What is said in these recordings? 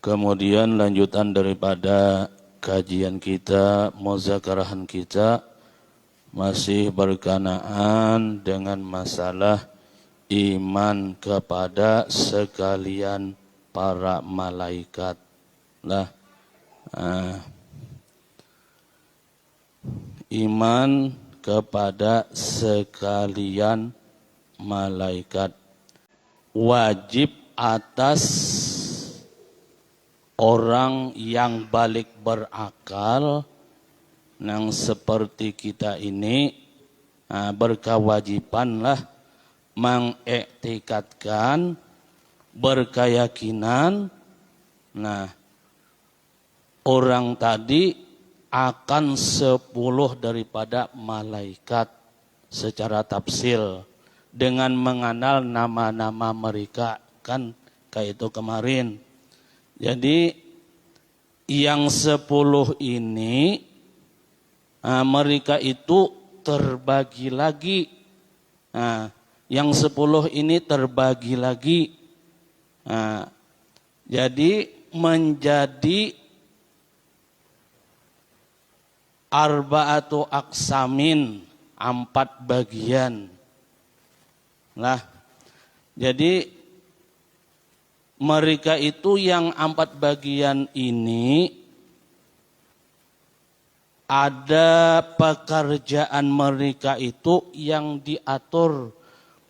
Kemudian lanjutan daripada kajian kita, muzakarahan kita masih berkenaan dengan masalah iman kepada sekalian para malaikat. Iman kepada sekalian malaikat wajib atas orang yang balik berakal yang seperti kita ini, berkewajibanlah mengiktikadkan, berkeyakinan, orang tadi akan 10 daripada malaikat secara tafsil dengan mengenal nama-nama mereka, kan kayak itu kemarin. Jadi yang 10 ini mereka itu terbagi lagi. Yang 10 ini terbagi lagi. Jadi menjadi arba'atu aqsamin, 4 bagian. Jadi mereka itu yang 4 bagian ini ada pekerjaan mereka itu yang diatur.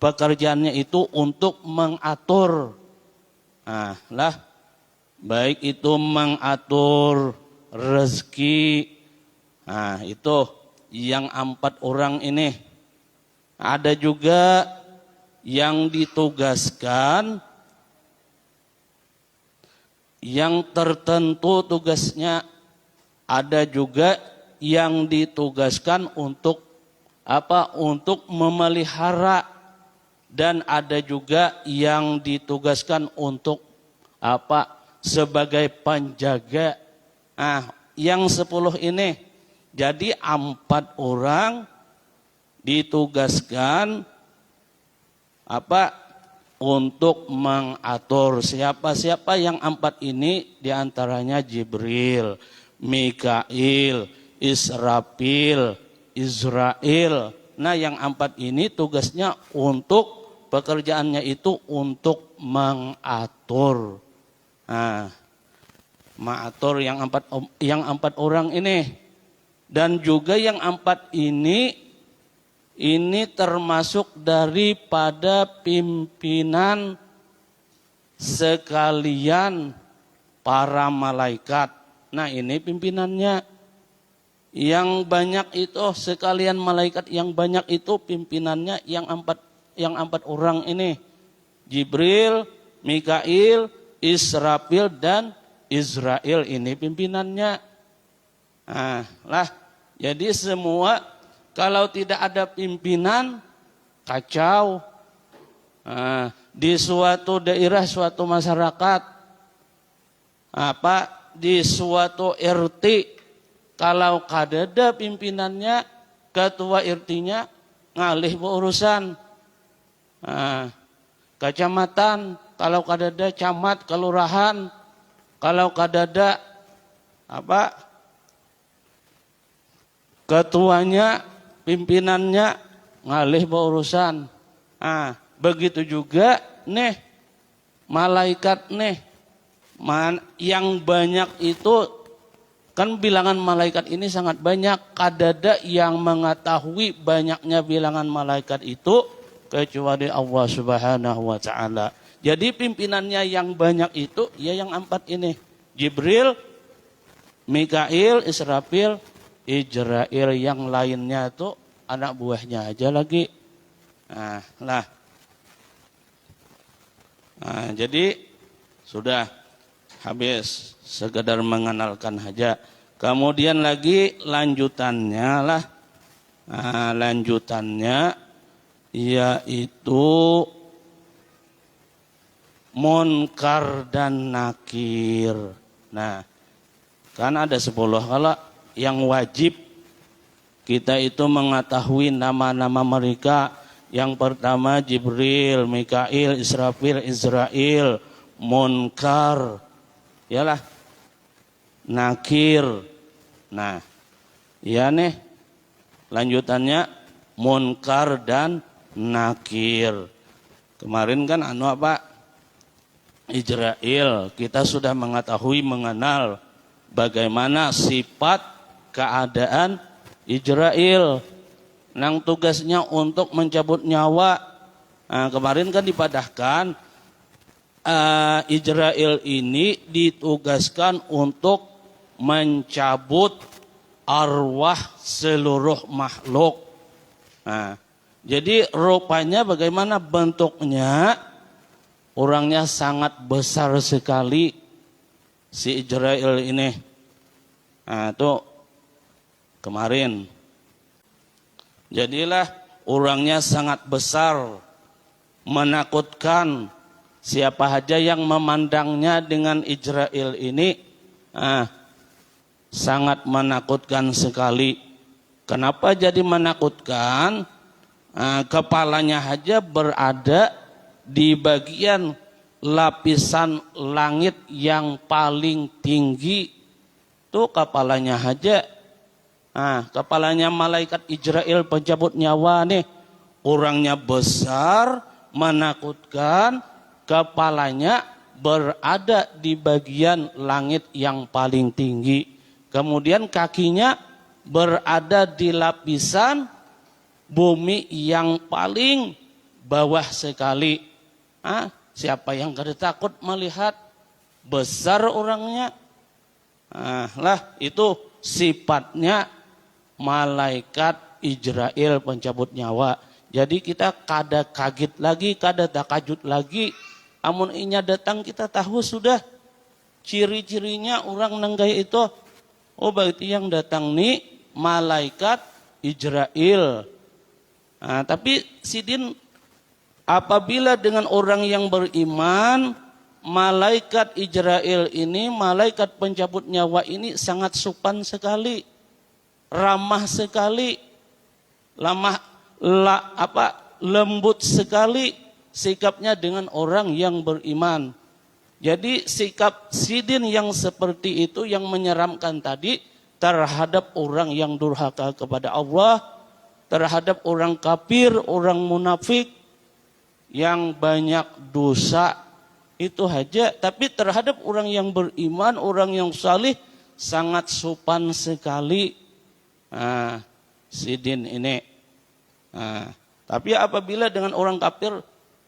Pekerjaannya itu untuk mengatur. Baik itu mengatur rezeki. Itu yang 4 orang ini. Ada juga yang ditugaskan yang tertentu tugasnya, ada juga yang ditugaskan untuk apa? Untuk memelihara, dan ada juga yang ditugaskan untuk apa? Sebagai penjaga. Yang 10 ini, jadi 4 orang ditugaskan apa? Untuk mengatur. Siapa-siapa yang 4 ini? Diantaranya Jibril, Mikail, Israfil, Israel. Yang 4 ini tugasnya untuk pekerjaannya itu untuk mengatur. Mengatur yang 4 orang ini. Dan juga yang 4 ini termasuk daripada pimpinan sekalian para malaikat. Ini pimpinannya. Yang banyak itu sekalian malaikat, yang banyak itu pimpinannya yang 4 orang ini. Jibril, Mikail, Israfil, dan Israel, ini pimpinannya. Jadi semua, kalau tidak ada pimpinan, kacau. Di suatu daerah, suatu masyarakat, di suatu RT, kalau kadada pimpinannya, ketua RT-nya ngalih berurusan. Kecamatan, kalau kadada camat, kelurahan, kalau kadada ketuanya, pimpinannya ngalih berurusan. Begitu juga malaikat yang banyak itu, kan bilangan malaikat ini sangat banyak. Kadada yang mengetahui banyaknya bilangan malaikat itu kecuali Allah Subhanahu wa ta'ala. Jadi pimpinannya yang banyak itu ya yang 4 ini. Jibril, Mikail, Israfil, Israel. Yang lainnya itu anak buahnya aja lagi. Jadi sudah habis, sekedar mengenalkan saja. Kemudian lagi lanjutannya lanjutannya yaitu munkar dan nakir. Kan ada 10 kalau yang wajib kita itu mengetahui nama-nama mereka. Yang pertama Jibril, Mikail, Israfil, Israel. Munkar Ialah nakir. Nah, ya nih lanjutannya munkar dan nakir. Kemarin kan apa? Ijra'il. Kita sudah mengetahui, mengenal bagaimana sifat keadaan Ijra'il. Nang tugasnya untuk mencabut nyawa. Nah, kemarin kan dipadahkan Ijra'il ini ditugaskan untuk mencabut arwah seluruh makhluk. Nah, jadi rupanya bagaimana bentuknya? Orangnya sangat besar sekali si Ijra'il ini. Nah, itu kemarin. Jadilah orangnya sangat besar, menakutkan. Siapa saja yang memandangnya dengan Ijra'il ini sangat menakutkan sekali. Kenapa jadi menakutkan? Kepalanya saja berada di bagian lapisan langit yang paling tinggi. Tuh kepalanya saja. Kepalanya malaikat Ijra'il pencabut nyawa nih. Orangnya besar, menakutkan. Kepalanya berada di bagian langit yang paling tinggi. Kemudian kakinya berada di lapisan bumi yang paling bawah sekali. Siapa yang kada takut melihat besar orangnya? Lah itu sifatnya malaikat Ijra'il pencabut nyawa. Jadi kita kada kaget lagi, kada takajut lagi. Amun inya datang kita tahu sudah ciri-cirinya orang nanggai itu. Oh berarti yang datang nih malaikat Ijra'il. Tapi sidin apabila dengan orang yang beriman, malaikat Ijra'il ini, malaikat pencabut nyawa ini sangat sopan sekali, ramah sekali, lembut sekali sikapnya dengan orang yang beriman. Jadi sikap sidin yang seperti itu yang menyeramkan tadi terhadap orang yang durhaka kepada Allah, terhadap orang kafir, orang munafik yang banyak dosa itu saja. Tapi terhadap orang yang beriman, orang yang salih sangat sopan sekali. Sidin ini. Tapi apabila dengan orang kafir,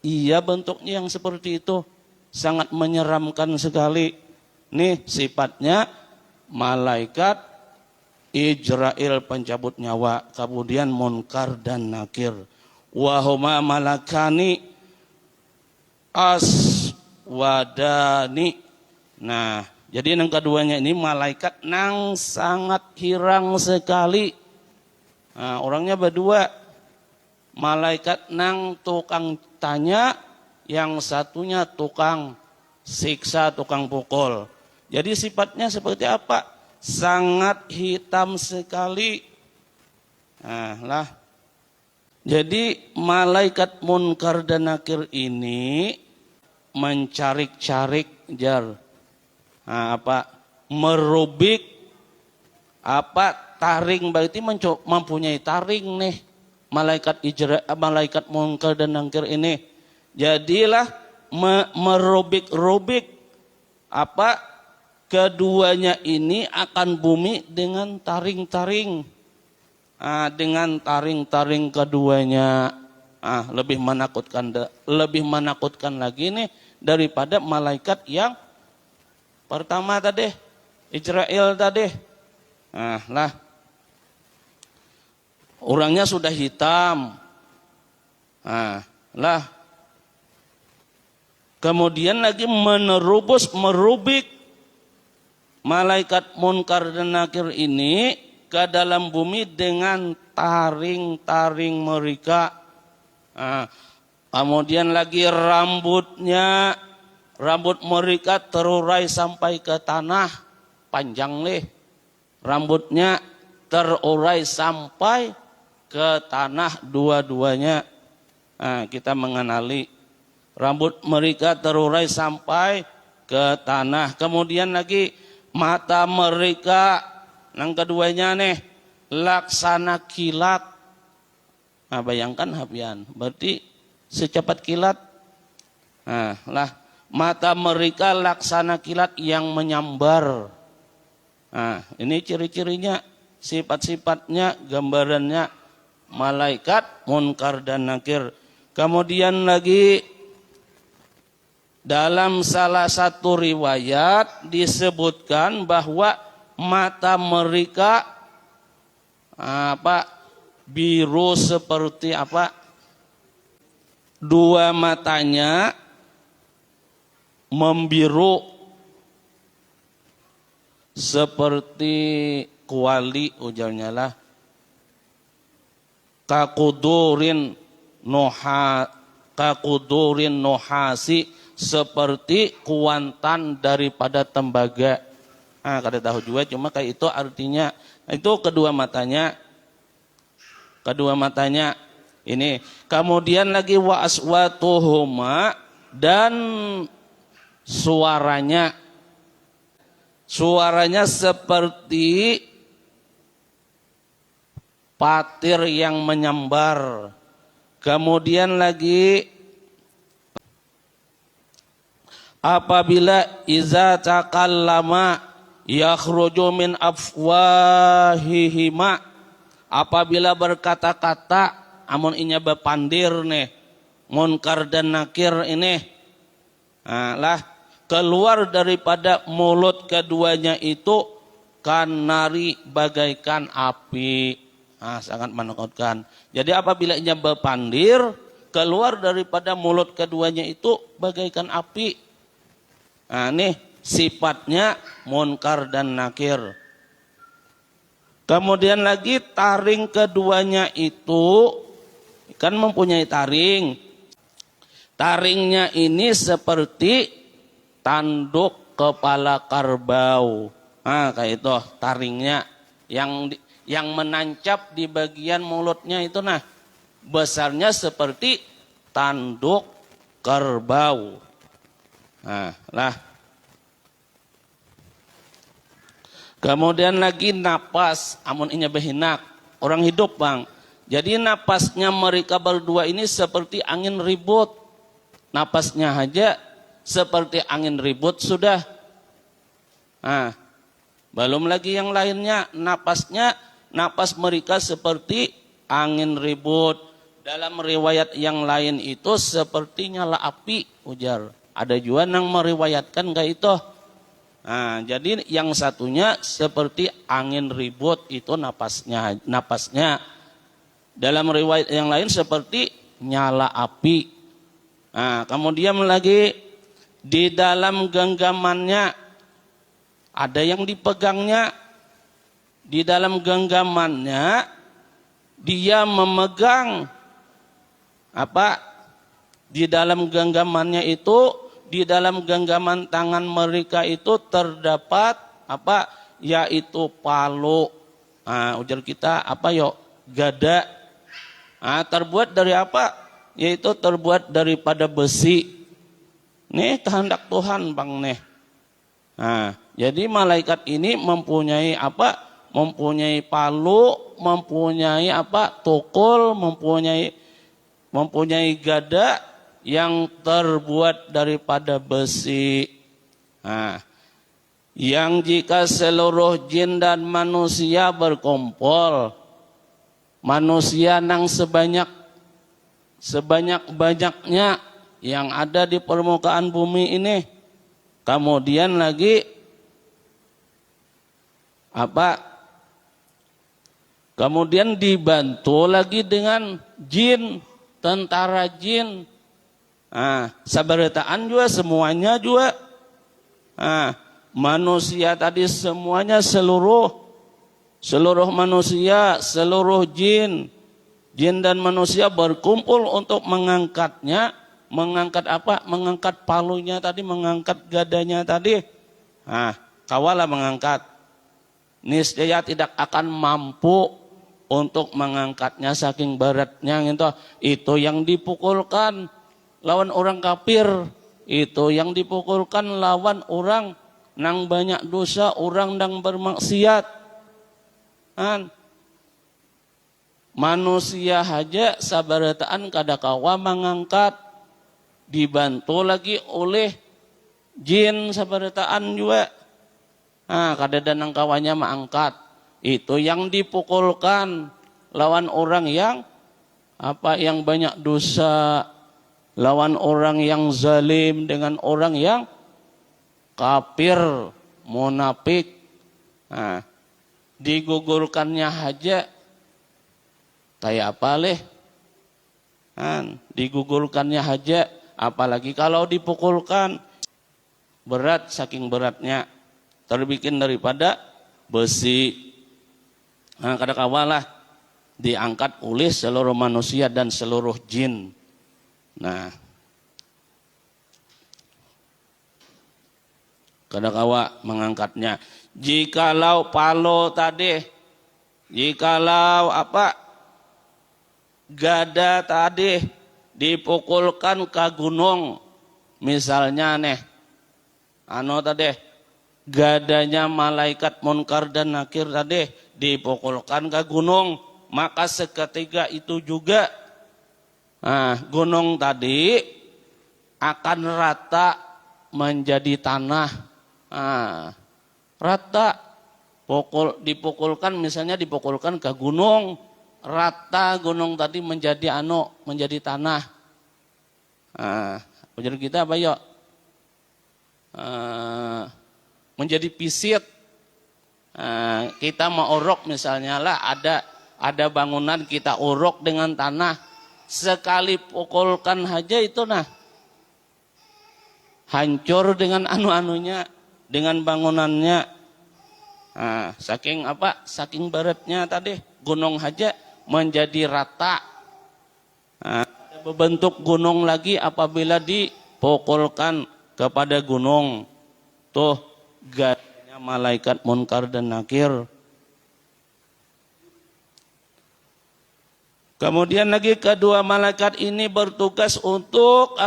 iya bentuknya yang seperti itu sangat menyeramkan sekali. Nih sifatnya malaikat Ijra'il pencabut nyawa. Kemudian munkar dan nakir. Wahuma malakani aswadani. Nah, jadi yang keduanya ini malaikat nang sangat hirang sekali. Orangnya berdua. Malaikat nang tukang tanya, yang satunya tukang siksa, tukang pukul. Jadi sifatnya seperti apa? Sangat hitam sekali. Jadi malaikat munkar dan nakir ini mencarik-carik merubik taring, berarti mempunyai taring nih malaikat munkar dan nakir ini. Jadilah merubik-rubik keduanya ini akan bumi dengan taring-taring. Dengan taring-taring keduanya lebih menakutkan lagi nih daripada malaikat yang pertama tadi, Ijra'il tadi. Orangnya sudah hitam. Kemudian lagi merubik malaikat munkar dan nakir ini ke dalam bumi dengan taring-taring mereka. Kemudian lagi rambut mereka terurai sampai ke tanah, panjang nih. Rambutnya terurai sampai ke tanah dua-duanya. Kita mengenali rambut mereka terurai sampai ke tanah. Kemudian lagi mata mereka yang keduanya nih laksana kilat. Nah, bayangkan Habyan, berarti secepat kilat. Nah, lah mata mereka laksana kilat yang menyambar. Nah, ini ciri-cirinya, sifat-sifatnya, gambarannya malaikat munkar dan nakir. Kemudian lagi dalam salah satu riwayat disebutkan bahwa mata mereka biru seperti dua matanya membiru seperti kuali, ujarnya lah kakudurin nohasi, seperti kuantan daripada tembaga. Kada tahu juga, cuma kayak itu artinya. Itu kedua matanya ini. Kemudian lagi wa aswatuhuma, dan suaranya seperti patir yang menyambar. Kemudian lagi apabila iza takallama yakhruju min afwahihima, apabila berkata-kata amun inya bepandir nih munkar dan nakir ini, lah keluar daripada mulut keduanya itu kanari, bagaikan api. Sangat menakutkan. Jadi apabila inya bepandir, keluar daripada mulut keduanya itu bagaikan api. Nih sifatnya munkar dan nakir. Kemudian lagi taring keduanya itu kan mempunyai taring. Taringnya ini seperti tanduk kepala kerbau. Kayak itu taringnya yang menancap di bagian mulutnya itu, besarnya seperti tanduk kerbau. Lah. Kemudian lagi napas, amun inya behinak, orang hidup bang. Jadi napasnya mereka berdua ini seperti angin ribut. Napasnya aja seperti angin ribut sudah. Belum lagi yang lainnya, napas mereka seperti angin ribut. Dalam riwayat yang lain itu seperti nyala api, ujar. Ada juga yang meriwayatkan kayak itu. Jadi yang satunya seperti angin ribut itu napasnya. Dalam riwayat yang lain seperti nyala api. Kemudian lagi di dalam genggamannya ada yang dipegangnya. Di dalam genggamannya dia memegang di dalam genggamannya itu, di dalam genggaman tangan mereka itu terdapat yaitu palu. Ujar kita gada. Terbuat dari apa? Yaitu terbuat daripada besi. Nih kehendak Tuhan bang nih. Jadi malaikat ini mempunyai mempunyai palu, mempunyai tukul, mempunyai gada yang terbuat daripada besi. Yang jika seluruh jin dan manusia berkumpul, manusia nang sebanyak-banyaknya yang ada di permukaan bumi ini, kemudian lagi kemudian dibantu lagi dengan jin, tentara jin. Sabarataan juga semuanya juga. Manusia tadi semuanya seluruh manusia, seluruh jin dan manusia berkumpul untuk mengangkatnya. Mengangkat palunya tadi, mengangkat gadanya tadi. Kawalah mengangkat. Niscaya tidak akan mampu untuk mengangkatnya saking beratnya gitu. Itu yang dipukulkan lawan orang kafir, Itu yang dipukulkan lawan orang nang banyak dosa, orang nang bermaksiat. Kan? Manusia haja sabarataan kadakawa mengangkat, dibantu lagi oleh jin sabarataan juga. Nah, kadada nang kawannya mengangkat. Itu yang dipukulkan lawan orang yang yang banyak dosa, lawan orang yang zalim dengan orang yang kafir, munafik. Nah, digugurkannya haja kayak apa leh? Digugurkannya haja, apalagi kalau dipukulkan berat, saking beratnya terbikin daripada besi. Nah, kadakawalah diangkat oleh seluruh manusia dan seluruh jin. Nah, kadakawa mengangkatnya. Jikalau palo tadi, jikalau gada tadi dipukulkan ke gunung, misalnya tadi gadanya malaikat munkar dan nakir tadi dipukulkan ke gunung, maka seketika itu juga gunung tadi akan rata menjadi tanah. Rata, dipukulkan misalnya dipukulkan ke gunung, rata gunung tadi menjadi menjadi tanah. Ujar kita apa yuk? Menjadi pisit. Kita mau orok misalnya lah, ada bangunan kita orok dengan tanah, sekali pukulkan aja itu hancur dengan anunya, dengan bangunannya. Saking saking beratnya tadi gunung aja menjadi rata. Berbentuk gunung lagi apabila dipukulkan kepada gunung. Tuh gadanya malaikat munkar dan nakir. Kemudian lagi kedua malaikat ini bertugas untuk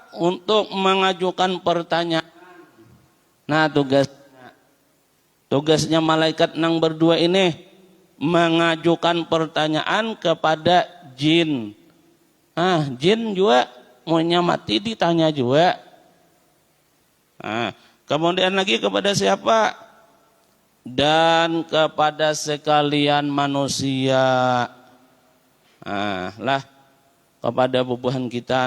Untuk mengajukan pertanyaan. Nah, tugasnya malaikat nang berdua ini mengajukan pertanyaan kepada jin. Jin juga maunya mati ditanya juga. Kemudian lagi kepada siapa? Dan kepada sekalian manusia. Kepada bubuhan kita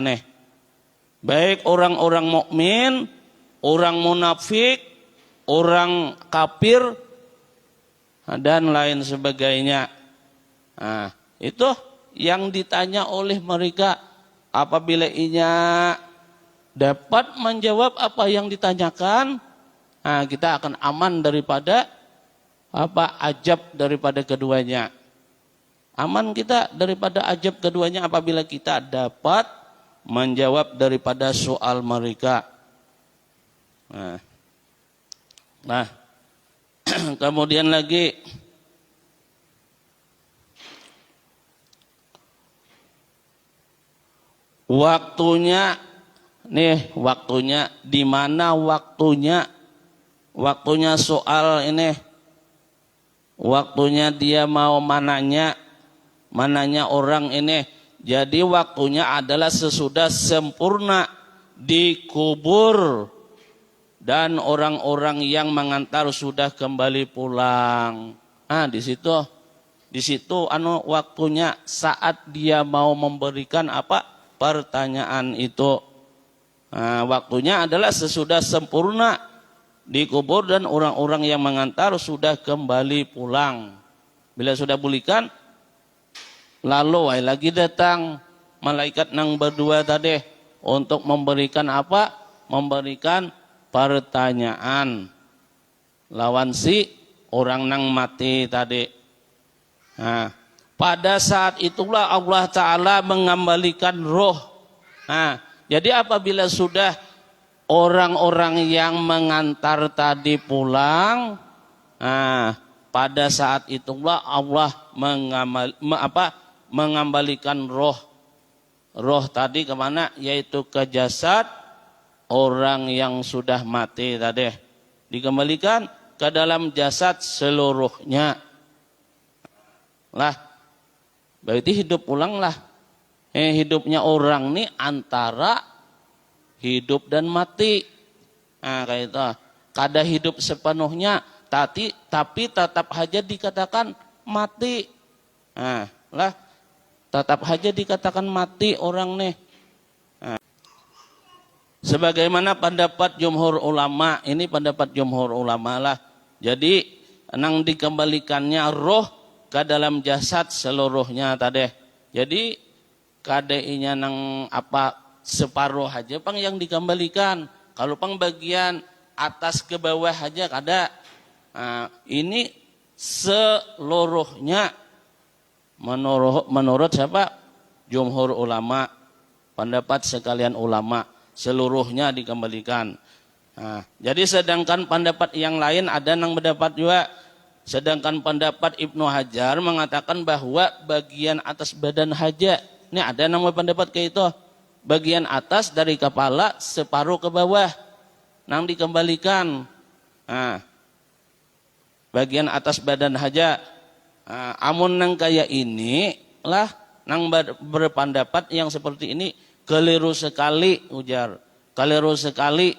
baik orang-orang mukmin, orang munafik, orang kafir, dan lain sebagainya. Itu yang ditanya oleh mereka. Apabila inya dapat menjawab apa yang ditanyakan, kita akan aman daripada ajab daripada keduanya. Aman kita daripada ajab keduanya apabila kita dapat menjawab daripada soal mereka. Nah, kemudian lagi waktunya di mana waktunya soal ini, waktunya dia mau mananya orang ini. Jadi waktunya adalah sesudah sempurna dikubur dan orang-orang yang mengantar sudah kembali pulang. Di situ waktunya saat dia mau memberikan pertanyaan itu. Waktunya adalah sesudah sempurna dikubur dan orang-orang yang mengantar sudah kembali pulang. Bila sudah pulihkan, lalu lagi datang malaikat nang berdua tadi untuk memberikan memberikan pertanyaan lawan si orang nang mati tadi. Pada saat itulah Allah Ta'ala mengembalikan roh. Jadi apabila sudah orang-orang yang mengantar tadi pulang, pada saat itulah Allah mengembalikan roh tadi kemana? Yaitu ke jasad orang yang sudah mati tadi dikembalikan ke dalam jasad seluruhnya. Lah, berarti hidup ulang lah. Hidupnya orang nih antara hidup dan mati. Nah, kayak itu. Kada hidup sepenuhnya, tapi tetap aja dikatakan mati. Nah, lah, tetap aja dikatakan mati orang nih. Nah, sebagaimana pendapat jumhur ulama, ini pendapat jumhur ulama lah. Jadi, nang dikembalikannya roh ke dalam jasad seluruhnya tadi. Jadi, KDI-nya nang apa separuh aja pang yang dikembalikan. Kalau pang bagian atas ke bawah aja kada. Nah, ini seluruhnya menurut siapa? Jumhur ulama, pendapat sekalian ulama, seluruhnya dikembalikan. Nah, jadi sedangkan pendapat yang lain ada nang mendapat juga. Sedangkan pendapat Ibnu Hajar mengatakan bahwa bagian atas badan haja. Ini ada nama pendapat kayak itu. Bagian atas dari kepala separuh ke bawah. Nang dikembalikan. Nah, bagian atas badan haja. Nah, amun nang kayak ini lah. Nang berpendapat yang seperti ini keliru sekali ujar. Keliru sekali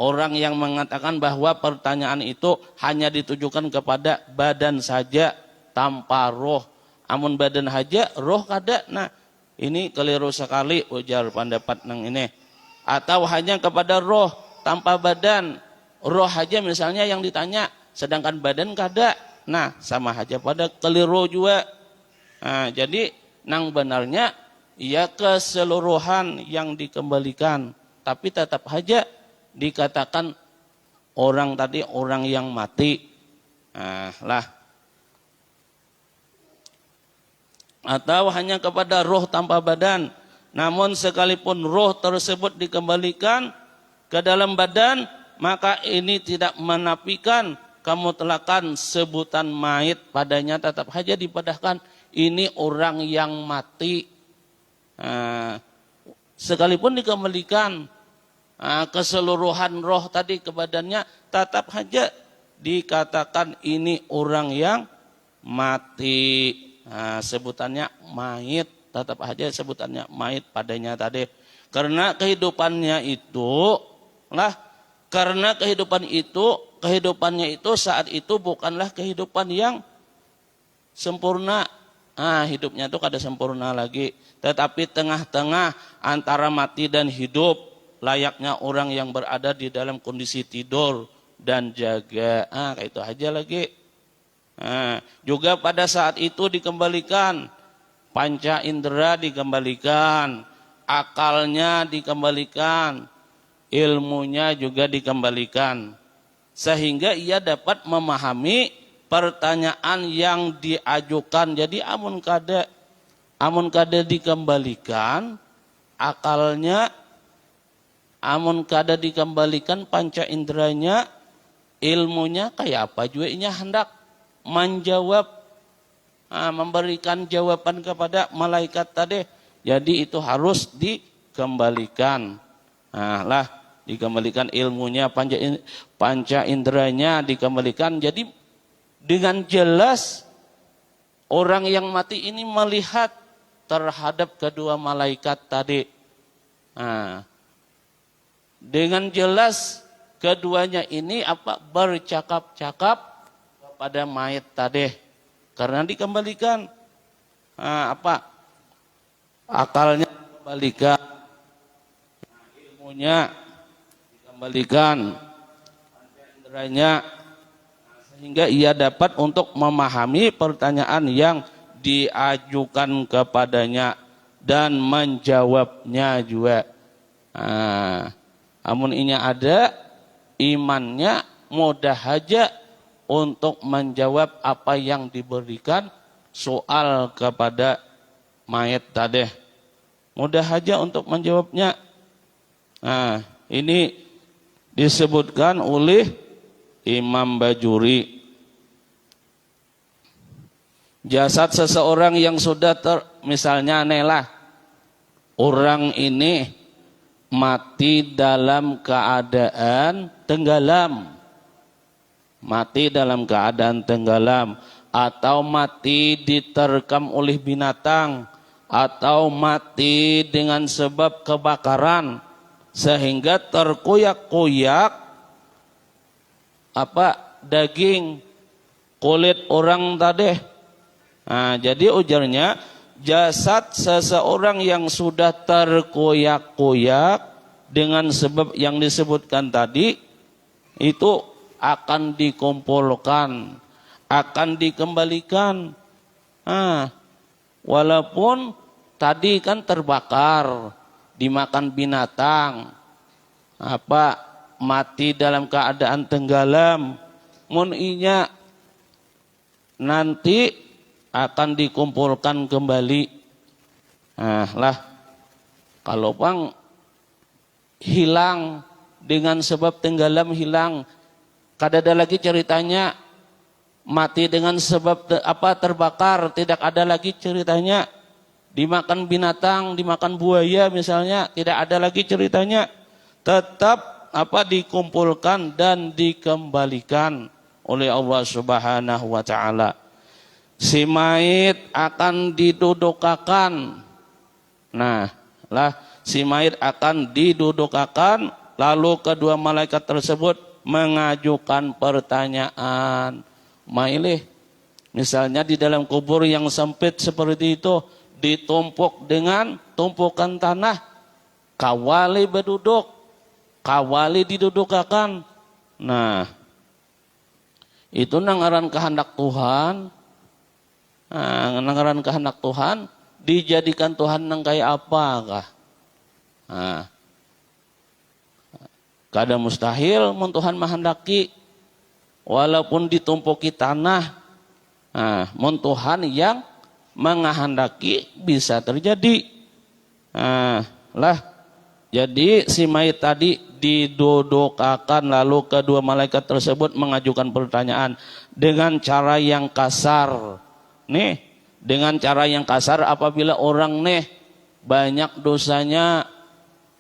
orang yang mengatakan bahwa pertanyaan itu hanya ditujukan kepada badan saja tanpa roh. Amun badan haja, roh kada. Nah, ini keliru sekali ujar pendapat nang ini. Atau hanya kepada roh tanpa badan. Roh haja misalnya yang ditanya, sedangkan badan kada. Nah, sama aja pada keliru juga. Nah, jadi nang benarnya ia keseluruhan yang dikembalikan, tapi tetap aja dikatakan orang tadi orang yang mati. Nah, lah. Atau hanya kepada roh tanpa badan. Namun sekalipun roh tersebut dikembalikan ke dalam badan, maka ini tidak menafikan kemutlakan sebutan mayit padanya, tetap saja dipadahkan ini orang yang mati. Nah, sekalipun dikembalikan keseluruhan roh tadi ke badannya, tetap saja dikatakan ini orang yang mati. Nah, sebutannya mayit, tetap aja sebutannya mayit padanya tadi. Karena kehidupannya itu lah, karena kehidupannya itu saat itu bukanlah kehidupan yang sempurna. Hidupnya itu kada sempurna lagi, tetapi tengah-tengah antara mati dan hidup, layaknya orang yang berada di dalam kondisi tidur dan jaga. Kayak itu aja lagi. Juga pada saat itu dikembalikan panca indera, dikembalikan akalnya, dikembalikan ilmunya juga dikembalikan, sehingga ia dapat memahami pertanyaan yang diajukan. Jadi amun kada dikembalikan akalnya, amun kada dikembalikan panca inderanya, ilmunya kayak apa juga inya hendak menjawab, memberikan jawaban kepada malaikat tadi. Jadi itu harus dikembalikan. Lah, dikembalikan ilmunya, panca inderanya dikembalikan. Jadi dengan jelas orang yang mati ini melihat terhadap kedua malaikat tadi. Dengan jelas keduanya ini bercakap-cakap pada mayat tadi, karena dikembalikan akalnya dikembalikan, ilmunya dikembalikan, inderanya, sehingga ia dapat untuk memahami pertanyaan yang diajukan kepadanya dan menjawabnya juga. Amun ini ada imannya, mudah aja untuk menjawab apa yang diberikan soal kepada mayat tadi. Mudah aja untuk menjawabnya. Ini disebutkan oleh Imam Bajuri. Jasad seseorang yang sudah misalnya nelah, orang ini mati dalam keadaan tenggelam. Mati dalam keadaan tenggelam, atau mati diterkam oleh binatang, atau mati dengan sebab kebakaran sehingga terkoyak-koyak daging kulit orang tadi. Nah, jadi ujarnya jasad seseorang yang sudah terkoyak-koyak dengan sebab yang disebutkan tadi itu akan dikumpulkan, akan dikembalikan. Walaupun tadi kan terbakar, dimakan binatang, mati dalam keadaan tenggelam, mun'inya nanti akan dikumpulkan kembali. Kalau bang hilang dengan sebab tenggelam hilang, kadada lagi ceritanya mati dengan sebab terbakar, tidak ada lagi ceritanya. Dimakan binatang, dimakan buaya misalnya, tidak ada lagi ceritanya. Tetap dikumpulkan dan dikembalikan oleh Allah Subhanahu wa taala. Si mayit akan didudukakan. Si mayit akan didudukakan, lalu kedua malaikat tersebut mengajukan pertanyaan. Mailih, misalnya di dalam kubur yang sempit seperti itu, ditumpuk dengan tumpukan tanah, kawali berduduk, kawali didudukakan. Itu nangaran kehendak Tuhan. Nangaran kehendak Tuhan, dijadikan Tuhan nang kayak apakah? Kada mustahil mun Tuhan menghendaki, walaupun ditumpuki tanah, mun Tuhan yang menghendaki bisa terjadi. Jadi si mayit tadi didudukakan, lalu kedua malaikat tersebut mengajukan pertanyaan dengan cara yang kasar. Dengan cara yang kasar apabila orang banyak dosanya,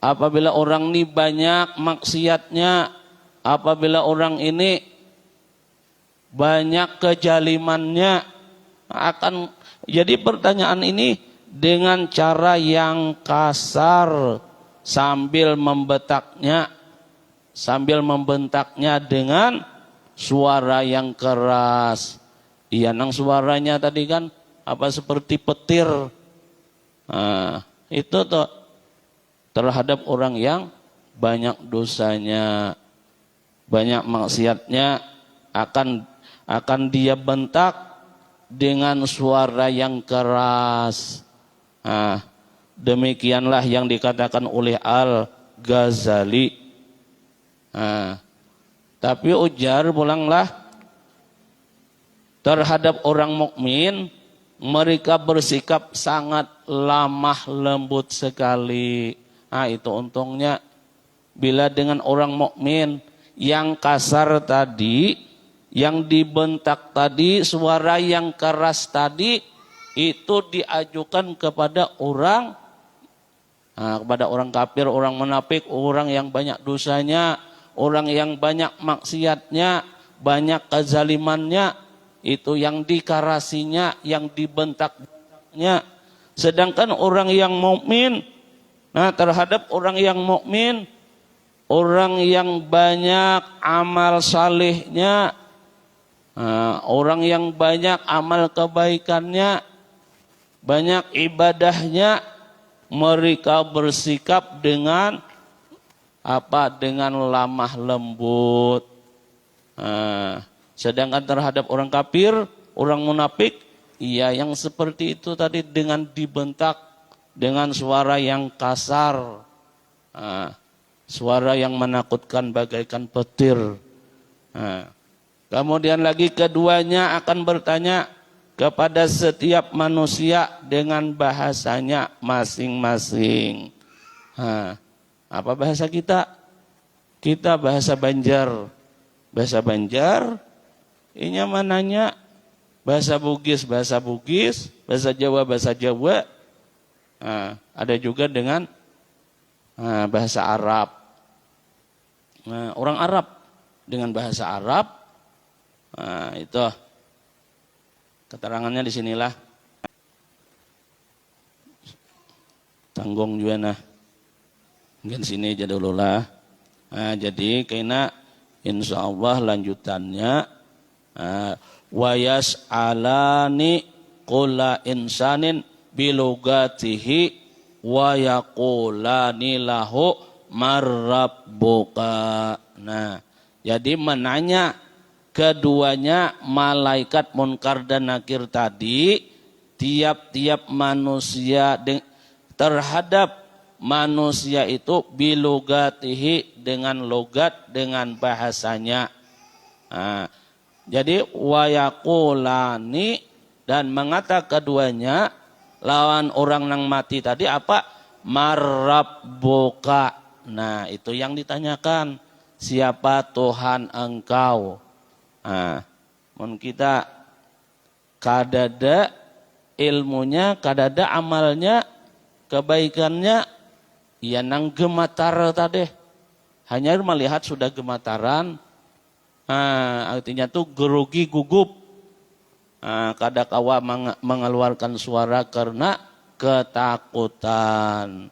apabila orang ini banyak maksiatnya, apabila orang ini banyak kejalimannya, akan jadi pertanyaan ini dengan cara yang kasar sambil membentaknya dengan suara yang keras. Nang suaranya tadi kan seperti petir. Itu tuh terhadap orang yang banyak dosanya, banyak maksiatnya, akan dia bentak dengan suara yang keras. Demikianlah yang dikatakan oleh Al-Ghazali. Tapi ujar pulanglah, terhadap orang mukmin mereka bersikap sangat lemah lembut sekali. Itu untungnya bila dengan orang mukmin yang kasar tadi, yang dibentak tadi, suara yang keras tadi, itu diajukan kepada orang kafir, orang munafik, orang yang banyak dosanya, orang yang banyak maksiatnya, banyak kezalimannya, itu yang dikarasinya, yang dibentaknya. Sedangkan orang yang mukmin, terhadap orang yang mukmin, orang yang banyak amal salehnya, orang yang banyak amal kebaikannya, banyak ibadahnya, mereka bersikap dengan dengan lemah lembut. Sedangkan terhadap orang kafir, orang munafik, yang seperti itu tadi dengan dibentak dengan suara yang kasar, suara yang menakutkan bagaikan petir. Kemudian lagi keduanya akan bertanya kepada setiap manusia dengan bahasanya masing-masing. Apa bahasa kita? Kita bahasa Banjar. Bahasa Banjar, ini mananya bahasa Bugis, bahasa Bugis, bahasa Jawa, bahasa Jawa. Ada juga dengan bahasa Arab. Nah, orang Arab dengan bahasa Arab, itu keterangannya di sinilah. Tanggung juga nah, mungkin sini jadi dulu lah. Jadi kena insya Allah lanjutannya wayas alani kula insanin bilugatihi wa yaqulani lahu marrabbuka. Nah, jadi menanya keduanya malaikat munkar dan nakir tadi, tiap-tiap manusia terhadap manusia itu bilugatihi dengan logat, dengan bahasanya. Nah, jadi wayaqulani dan mengata keduanya lawan orang yang mati tadi apa? Marrabbuka. Nah, itu yang ditanyakan, siapa Tuhan engkau? Nah, kita kadada ilmunya, kadada amalnya, kebaikannya, ya nang gematar tadi. Hanya melihat sudah gemataran, artinya tuh gerugi gugup. Kadang kawa mengeluarkan suara karena ketakutan.